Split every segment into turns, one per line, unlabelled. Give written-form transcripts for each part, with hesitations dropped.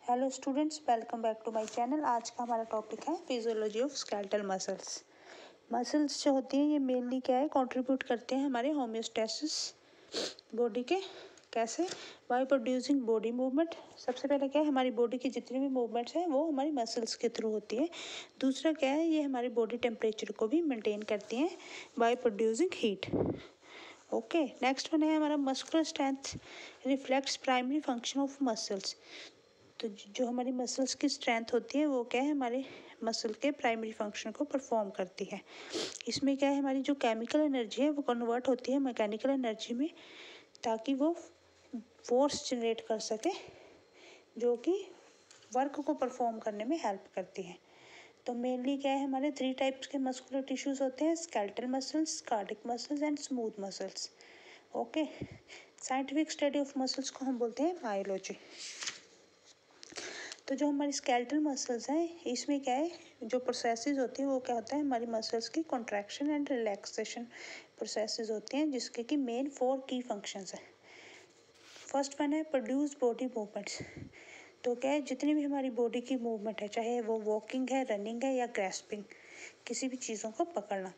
Hello students, welcome back to my channel. आज का हमारा टॉपिक है physiology of skeletal muscles. Muscles जो होती हैं ये मेनली क्या है, कंट्रीब्यूट करते हैं हमारे होम्योस्टेसिस बॉडी के। कैसे? By producing body movement. सबसे पहले क्या है, हमारी बॉडी की जितनी भी मूवमेंट्स हैं वो हमारी मसल्स के थ्रू होती है। दूसरा क्या है, ये हमारी बॉडी टेम्परेचर को भी मेंटेन करती हैं by producing heat. Okay, next one है हमारा muscular strength reflects primary function of muscles. तो जो हमारी मसल्स की स्ट्रेंथ होती है वो क्या है, हमारे मसल के प्राइमरी फंक्शन को परफॉर्म करती है। इसमें क्या है, हमारी जो केमिकल एनर्जी है वो कन्वर्ट होती है मैकेनिकल एनर्जी में, ताकि वो फोर्स जनरेट कर सके जो कि वर्क को परफॉर्म करने में हेल्प करती है। तो मेनली क्या है, हमारे 3 टाइप्स के मस्कुलर टिश्यूज होते हैं, skeletal muscles, cardiac muscles and smooth muscles. Okay, scientific study of muscles को हम बोलते हैं मायोलॉजी। तो जो हमारी स्केलेटल मसल्स हैं इसमें क्या है, जो प्रोसेसेस होती है वो क्या होता है, हमारी मसल्स की कॉन्ट्रैक्शन एंड रिलैक्सेशन प्रोसेसेस होती हैं, जिसके कि मेन 4 की फंक्शंस हैं। फर्स्ट वन है प्रोड्यूस बॉडी मूवमेंट्स। तो क्या है, जितनी भी हमारी बॉडी की मूवमेंट है, चाहे वो वॉकिंग है, रनिंग है या ग्रैस्पिंग, किसी भी चीज़ों को पकड़ना,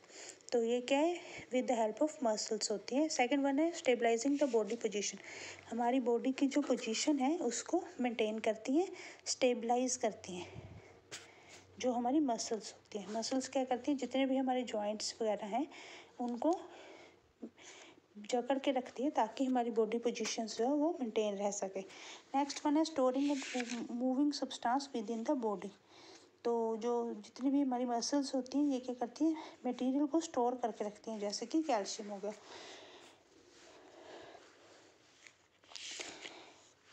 तो ये क्या है, with the help of muscles होती है। सेकंड वन है स्टेबलाइजिंग द बॉडी पोजीशन। हमारी बॉडी की जो पोजीशन है उसको मेंटेन करती हैं, स्टेबलाइज करती हैं जो हमारी मसल्स होती हैं। मसल्स क्या करती हैं, जितने भी हमारे जॉइंट्स वगैरह हैं उनको जकड़ के रखती है ताकि हमारी बॉडी पोजीशन जो है वो मेंटेन रह सके। नेक्स्ट वन है storing and moving substance with in the body. तो जो जितनी भी हमारी मसल्स होती हैं ये क्या करती हैं, मटेरियल को स्टोर करके रखती हैं, जैसे कि कैल्शियम हो गया।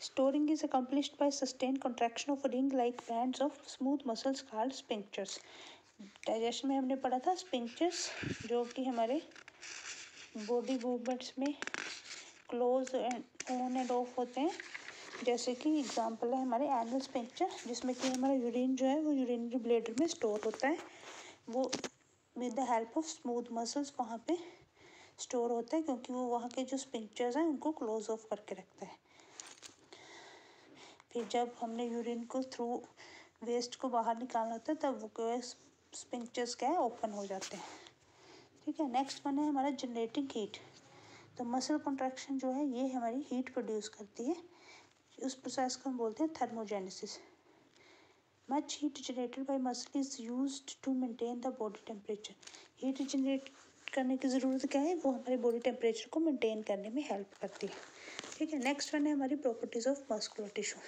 Storing is accomplished by sustained contraction of ring like bands of smooth muscles called sphincters। Digestion में हमने पढ़ा था स्पिंक्चर्स, जो कि हमारे बॉडी मूवमेंट्स में close and on end of होते हैं। जैसे कि एग्जांपल है हमारे एनल स्पिंक्चर, जिसमें कि हमारा यूरिन जो है वो यूरिनरी ब्लैडर में स्टोर होता है। वो with the help of smooth muscles वहाँ पे स्टोर होता है, क्योंकि वो वहाँ के जो स्पिंक्चर्स हैं उनको क्लोज ऑफ करके रखता है। फिर जब हमने यूरिन को थ्रू वेस्ट को बाहर निकालना होता है तब वो स्पिंक्चर्स क्या है, ओपन हो जाते हैं। ठीक है, नेक्स्ट वन है हमारा जनरेटिंग हीट। तो मसल कॉन्ट्रैक्शन जो है ये हमारी हीट प्रोड्यूस करती है। उस प्रोसेस को हम बोलते हैं thermogenesis. Much heat generated by muscle is used to maintain the body temperature. Heat generate करने की ज़रूरत क्या है, वो हमारे बॉडी टेम्परेचर को मेंटेन करने में हेल्प करती है। ठीक है, नेक्स्ट वन है हमारी प्रॉपर्टीज ऑफ मस्कुलर टिश्यू।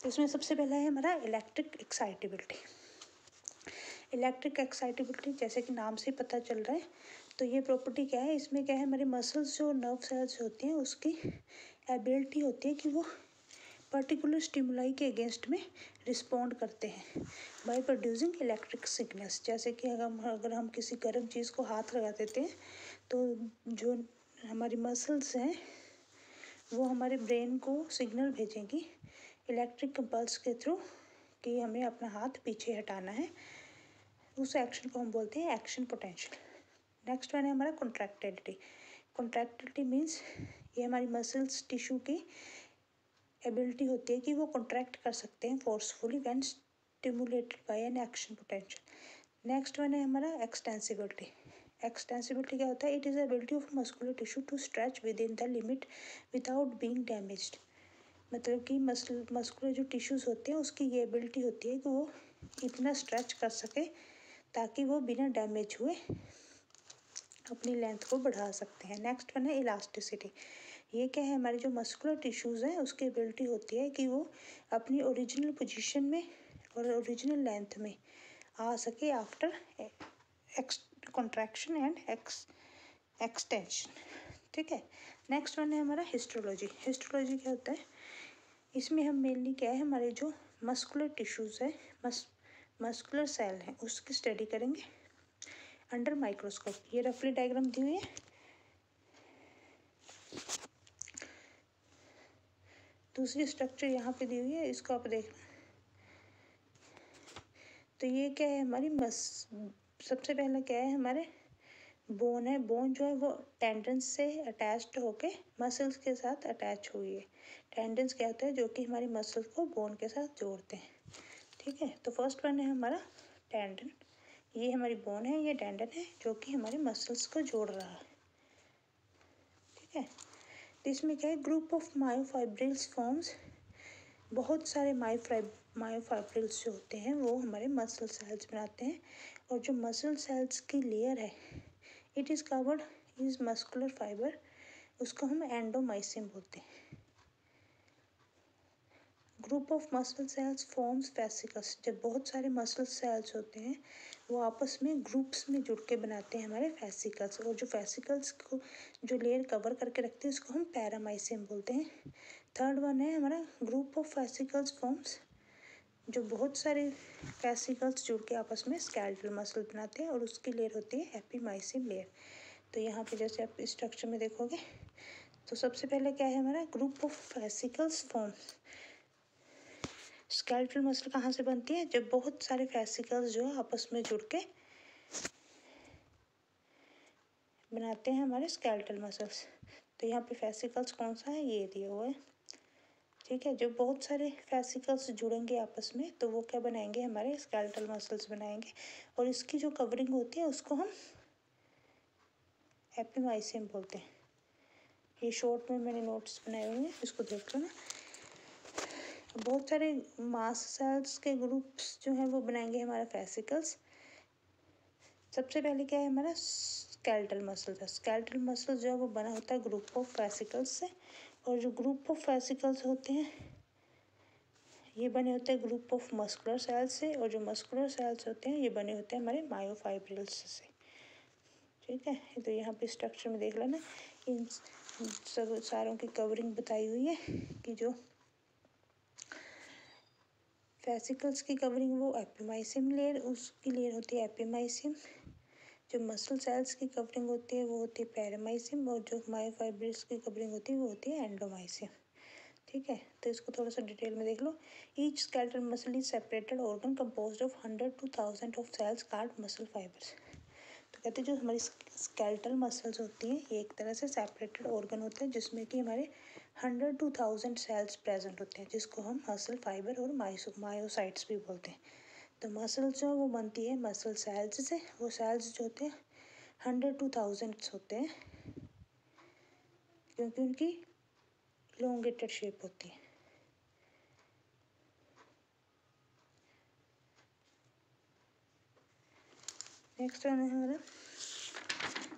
तो इसमें सबसे पहला है हमारा इलेक्ट्रिक एक्साइटेबिलिटी। इलेक्ट्रिक एक्साइटेबिलिटी जैसे कि नाम से पता चल रहा है, तो ये प्रॉपर्टी क्या है, इसमें क्या है, हमारे मसल्स जो नर्व सेल्स होती हैं उसकी एबिलिटी होती है कि वो पर्टिकुलर स्टिमुलाई के अगेंस्ट में रिस्पॉन्ड करते हैं बाय प्रोड्यूसिंग इलेक्ट्रिक सिग्नल्स। जैसे कि अगर हम किसी गर्म चीज़ को हाथ लगा देते हैं तो जो हमारी मसल्स हैं वो हमारे ब्रेन को सिग्नल भेजेंगी इलेक्ट्रिक कंपल्स के थ्रू कि हमें अपना हाथ पीछे हटाना है। उस एक्शन को हम बोलते हैं एक्शन पोटेंशियल। नेक्स्ट वन है हमारा कॉन्ट्रैक्टिलिटी। कॉन्ट्रैक्टिलिटी मीन्स ये हमारी मसल्स टिश्यू की एबिलिटी होती है कि वो कॉन्ट्रैक्ट कर सकते हैं forcefully when stimulated by an action potential. Next one है हमारा एक्सटेंसिबिलिटी। एक्सटेंसिबिलिटी क्या होता है, it is ability of muscular tissue to stretch within the limit without being damaged. मतलब कि मस्कुलर जो टिश्यूज़ होते हैं उसकी ये एबिलिटी होती है कि वो इतना स्ट्रेच कर सके ताकि वो बिना डैमेज हुए अपनी लेंथ को बढ़ा सकते हैं। नेक्स्ट वन है इलास्टिसिटी। ये क्या है, हमारे जो मस्कुलर टिश्यूज़ हैं उसकी एबिलिटी होती है कि वो अपनी ओरिजिनल पोजीशन में और ओरिजिनल लेंथ में आ सके आफ्टर कॉन्ट्रैक्शन एंड एक्सटेंशन। ठीक है, नेक्स्ट वन है हमारा हिस्टोलॉजी। हिस्टोलॉजी क्या होता है, इसमें हम मेनली क्या है, हमारे जो मस्कुलर टिश्यूज़ है, मस्कुलर सेल हैं उसकी स्टडी करेंगे अंडर माइक्रोस्कोप। ये रफली डायग्राम दी हुई है। दूसरी स्ट्रक्चर यहाँ पे दी हुई है, इसको आप देखना। तो ये क्या है हमारी सबसे पहला क्या है, हमारे बोन है, बोन जो है वो टेंडन्स से अटैच्ड होके मसल्स के साथ अटैच हुई है। टेंडन्स क्या होता है, जो कि हमारी मसल्स को बोन के साथ जोड़ते हैं। ठीक है, तो फर्स्ट वन है हमारा टेंडन, ये हमारी बोन है, ये टेंडन है जो कि हमारे मसल्स को जोड़ रहा है। ठीक है, तो इसमें क्या है, ग्रुप ऑफ मायोफाइब्रिल्स फॉर्म्स, बहुत सारे मायोफाइब्रिल्स जो होते हैं वो हमारे मसल सेल्स बनाते हैं। और जो मसल सेल्स की लेयर है, it is covered is muscular fibre, उसको हम एंडोमाइसिन बोलते हैं। Group of muscle sales forms vesicles, जब बहुत सारे मसल सेल्स होते हैं वो आपस में ग्रुप्स में जुड़ के बनाते हैं हमारे वेसिकल्स, और जो वेसिकल्स को जो लेयर कवर करके रखते हैं उसको हम पैरामाइसिन बोलते हैं। थर्ड वन है हमारा ग्रुप ऑफ वेसिकल्स फॉर्म्स, जो बहुत सारे वेसिकल्स जुड़ के आपस में स्केलेटल मसल बनाते हैं और उसकी लेयर होती है एपिमाइसिन लेयर। तो यहाँ पे जैसे आप इस स्ट्रक्चर में देखोगे तो सबसे पहले क्या है हमारा group of vesicles forms. Skeletal muscle कहाँ से बनती है, जब बहुत सारे वेसिकल्स जो है आपस में जुड़ के बनाते हैं हमारे स्केलेटल मसल्स। तो यहाँ पे वेसिकल्स कौन सा है, ये दिया हुआ है। ठीक है, जब बहुत सारे वेसिकल्स जुड़ेंगे आपस में तो वो क्या बनाएंगे, हमारे स्केलेटल मसल्स बनाएंगे। और इसकी जो कवरिंग होती है उसको हम एपिमाइसिन बोलते हैं। ये शॉर्ट में मैंने नोट्स बनाए हुए हैं, इसको देख लो ना। बहुत सारे मास सेल्स के ग्रुप्स जो हैं वो बनाएंगे हमारा वेसिकल्स। सबसे पहले क्या है हमारा स्केलेटल मसल था। स्केलेटल मसल जो है वो बना होता है ग्रुप ऑफ वेसिकल्स से, और जो ग्रुप ऑफ वेसिकल्स होते हैं ये बने होते हैं ग्रुप ऑफ मस्कुलर सेल्स से, और जो मस्कुलर सेल्स होते हैं ये बने होते हैं हमारे मायोफाइब्रिल्स से। ठीक है, तो यहाँ पे स्ट्रक्चर में देख लेना, इन सब सारों की कवरिंग बताई हुई है कि जो वेसिकल्स की कवरिंग वो एपिमाइसिन लेयर, उसकी लेयर होती है एपिमाइसिन। जो मसल सेल्स की कवरिंग होती है वो होती है पैरामाइसिन, और जो मायोफाइब्रिल्स की कवरिंग होती है वो होती है एंडोमाइसिन। ठीक है, तो इसको थोड़ा सा डिटेल में देख लो। Each skeletal muscle is separated organ composed of 100 to 1000 of cells called muscle fibres. तो कहते हैं जो हमारी स्केलेटल मसल्स होती हैं ये एक तरह से सेपरेटेड ऑर्गन होते हैं जिसमें कि हमारे 100 to 1000 सेल्स प्रेजेंट होते हैं, जिसको हम मसल फाइबर और मायोसाइट्स भी बोलते हैं। तो मसल जो वो बनती है मसल सेल्स से, वो सेल्स जो होते हैं 100 to 1000 होते हैं, क्योंकि उनकी इलोंगेटेड शेप होती है। नेक्स्ट वन है हमारा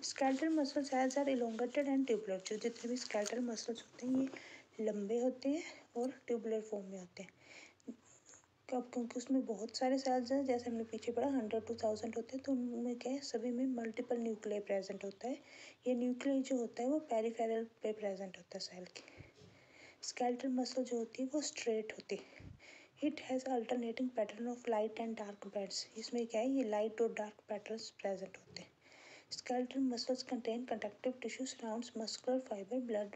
skeletal muscle cells are elongated and tubular. जो जितने भी स्केलेटल मसल्स होते हैं ये लंबे होते हैं और ट्यूबुलर फॉर्म में होते हैं। कब, क्योंकि उसमें बहुत सारे सेल्स हैं, जैसे हमने पीछे पढ़ा 100 to 1000 होते हैं, तो उनमें क्या है सभी में मल्टीपल न्यूक्लियर प्रेजेंट होता है। ये न्यूक्लियर जो होता है वो पेरिफेरल पे प्रेजेंट होता है सेल के। स्केलेटल मसल जो होती है वो स्ट्रेट होती है। It has alternating pattern of light and dark bands. इसमें क्या है ये लाइट और डार्क पैटर्न्स प्रेजेंट होते हैं। Skeletal muscles contain connective tissue surrounds muscular fiber, blood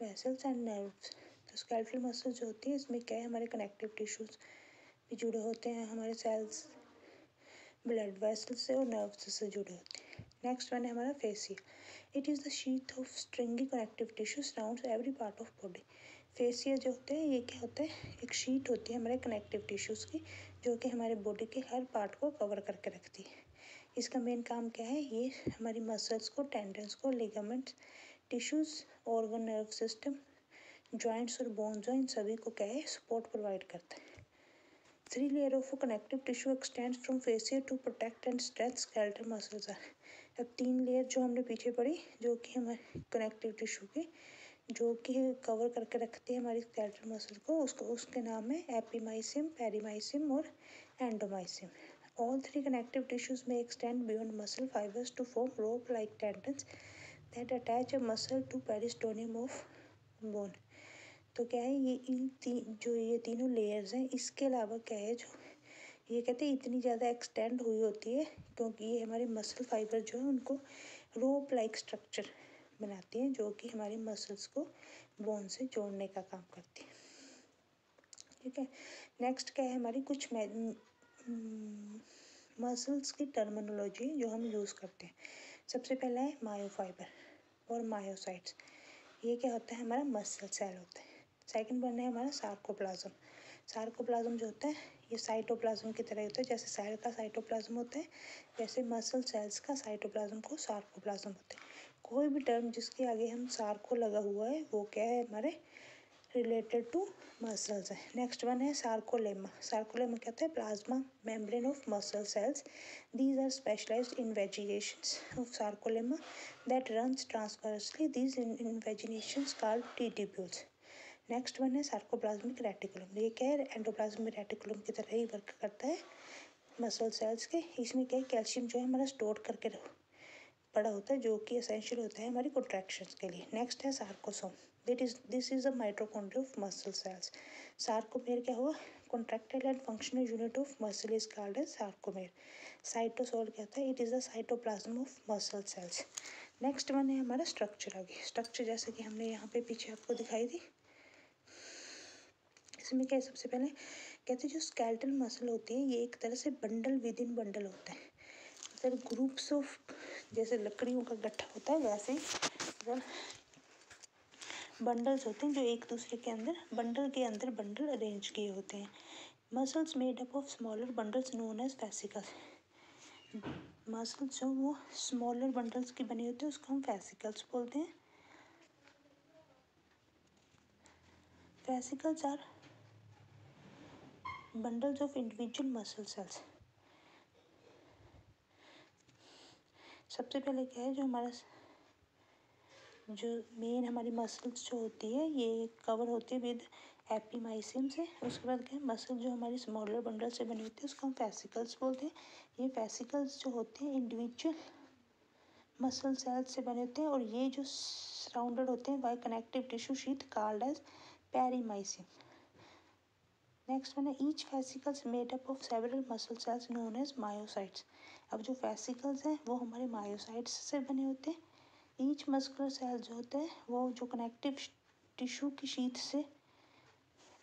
vessels and nerves। तो skeletal muscles जो होती है इसमें क्या है हमारे connective tissues भी जुड़े होते हैं, हमारे cells blood vessels से और nerves से जुड़े होते हैं। नेक्स्ट वन है हमारा fascia। It is the sheath of stringy connective tissue surrounds every part of body। Fascia जो होते हैं ये क्या होता है, एक शीट होती है हमारे कनेक्टिव टिश्यूज़ की जो कि हमारे बॉडी के हर पार्ट को कवर करके रखती है। इसका मेन काम क्या है, ये हमारी मसल्स को, टेंडन्स को, ligaments, tissues, organ, nerve system, joints और बोन जॉइंट सभी को क्या है सपोर्ट प्रोवाइड करता है। 3 layer of connective tissue extends from fascia to protect and stretch skeletal muscles are. अब 3 लेयर जो हमने पीछे पढ़ी जो कि हमारे कनेक्टिव टिश्यू की जो कि कवर करके रखती है हमारी स्केलेटल मसल को, उसके नाम है एपिमाइसिन, पेरिमाइसिन और एंडोमाइसिन। All 3 connective tissues may extend beyond muscle fibers to form rope-like tendons that attach a muscle to peristonium of bone। तो क्या है ये जो ये तीनों लेयर्स हैं इसके अलावा क्या है जो ये कहते हैं इतनी ज़्यादा एक्सटेंड हुई होती है क्योंकि ये हमारे मसल फाइबर जो है उनको रोप लाइक स्ट्रक्चर बनाती हैं जो कि हमारी मसल्स को बोन से जोड़ने का काम करती है। ठीक है, नेक्स्ट क्या है हमारी कुछ मसल्स की टर्मिनोलॉजी जो हम यूज़ करते हैं। सबसे पहला है मायोफाइबर और मायोसाइट्स। ये क्या होता है, हमारा मसल सेल होता है। सेकंड वन है हमारा सार्कोप्लाज्म। सार्कोप्लाज्म जो होता है ये साइटोप्लाज्म की तरह होता है। जैसे सेल का साइटोप्लाज्म होता है वैसे मसल सेल्स का साइटोप्लाज्म को सार्कोप्लाज्म होता है। कोई भी टर्म जिसके आगे हम सार्को लगा हुआ है वो क्या है, हमारे रिलेटेड टू मसल्स है। नेक्स्ट वन है सार्कोलेमा। सार्कोलेमा क्या होता है, plasma membrane of muscle cells. These are specialised invaginations of sarcolemma that runs transversely these invaginations called T tubules. Next one है सार्कोप्लाज्मिक रेटिकुलम। ये क्या है, एंडोप्लाज्मिक रेटिकुलम की तरह ही वर्क करता है मसल सेल्स के। इसमें क्या है, कैल्शियम जो है हमारा स्टोर करके पड़ा होता है जो कि एसेंशियल होता है हमारी कॉन्ट्रैक्शंस के लिए। नेक्स्ट है sarcosome. This is a mitochondria of muscle cells. Sarcomere क्या हुआ, contractile and functional unit of muscle is called as sarcomere. Cytosol क्या होता है, it is the cytoplasm of muscle cells. Next one है हमारा स्ट्रक्चर। आगे structure जैसे कि हमने यहाँ पे पीछे आपको दिखाई दी। इसमें क्या है, सबसे पहले कहते हैं जो स्केलेटल मसल होती है ये एक तरह से बंडल विद इन बंडल होता है। मतलब ग्रुप्स ऑफ, जैसे लकड़ियों का गट्ठा होता है वैसे ही बंडल्स होते हैं जो एक दूसरे के अंदर बंडल अरेंज किए होते हैं। Muscles made up of smaller bundles known as vesicles. Muscles जो वो स्मॉलर बंडल्स की बनी होती है उसको हम वेसिकल्स बोलते हैं। Vesicles are bundles of individual muscle cells. सबसे पहले क्या है, जो हमारा जो मेन हमारी मसल्स जो होती है ये कवर होती है विद एपिमाइसिन से। उसके बाद क्या है, मसल जो हमारी स्मॉलर बंडल से बनी होती है उसको हम वेसिकल्स बोलते हैं। ये वेसिकल्स जो होते हैं इंडिविजुअल मसल सेल्स से बने होते हैं और ये जो सराउंडेड होते हैं by connective tissue sheath called as perimysium. Next one है each vesicles made up of several muscle cells known as myocytes. अब जो वेसिकल्स हैं वो हमारे मायोसाइट्स से बने होते हैं। ईच मस्कुलर सेल जो होता है वो जो कनेक्टिव टिश्यू की शीट से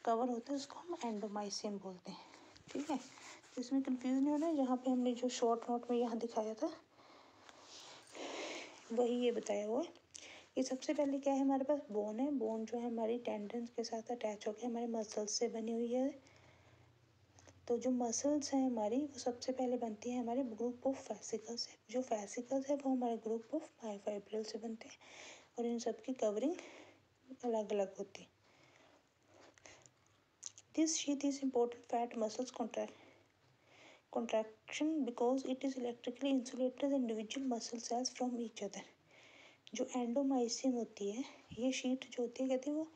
कवर होता है उसको हम एंडोमाइसियम बोलते हैं। ठीक है, तो इसमें कंफ्यूज नहीं होना है। यहाँ पे हमने जो शॉर्ट नोट में यहाँ दिखाया था वही ये बताया हुआ है। ये सबसे पहले क्या है, हमारे पास बोन है। बोन जो है हमारी टेंडन्स के साथ अटैच होकर हमारे मसल्स से बनी हुई है। तो जो मसल्स हैं हमारी वो सबसे पहले बनती है हमारे ग्रुप ऑफ वेसिकल्स से। जो वेसिकल्स है वो हमारे ग्रुप ऑफ मायोफाइब्रिल से बनते हैं और इन सब की कवरिंग अलग अलग होती है। This sheath is important fat muscles contraction because it is electrically insulated the individual muscle cells from each other। जो एंडोमाइसियम होती है ये शीट जो होती है कहते हैं वो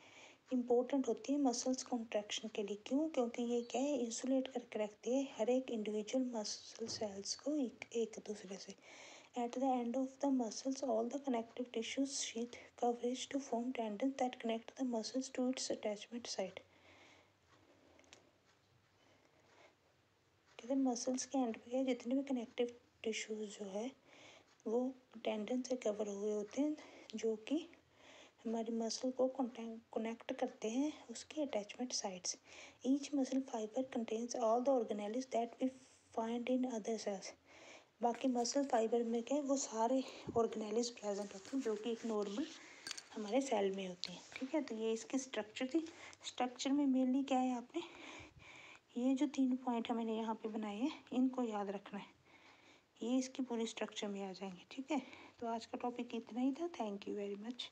इम्पोर्टेंट होती है मसल्स कॉन्ट्रैक्शन के लिए। क्यों, क्योंकि ये क्या है, इंसुलेट करके रखती है हर एक इंडिविजुअल मसल सेल्स को एक दूसरे से। At the end of the muscles all the connective tissues sheet coverage to form tendon that connect the muscles to its attachment site. कहते हैं मसल्स के एंड पे जितने भी कनेक्टिव टिश्यूज जो है वो टेंडन से कवर हुए होते हैं जो कि हमारी मसल को कनेक्ट करते हैं उसके attachment sites. Each muscle fibre contains all the organelles that we find in other cells. बाकी मसल फाइबर में क्या है वो सारे ऑर्गेनेल्स प्रेजेंट होते हैं जो कि एक नॉर्मल हमारे सेल में होती हैं। ठीक है, तो ये इसकी स्ट्रक्चर थी। स्ट्रक्चर में मेनली क्या है, आपने ये जो 3 पॉइंट मैंने यहाँ पे बनाए हैं इनको याद रखना है, ये इसकी पूरी स्ट्रक्चर में आ जाएंगे। ठीक है, तो आज का टॉपिक इतना ही था। Thank you very much.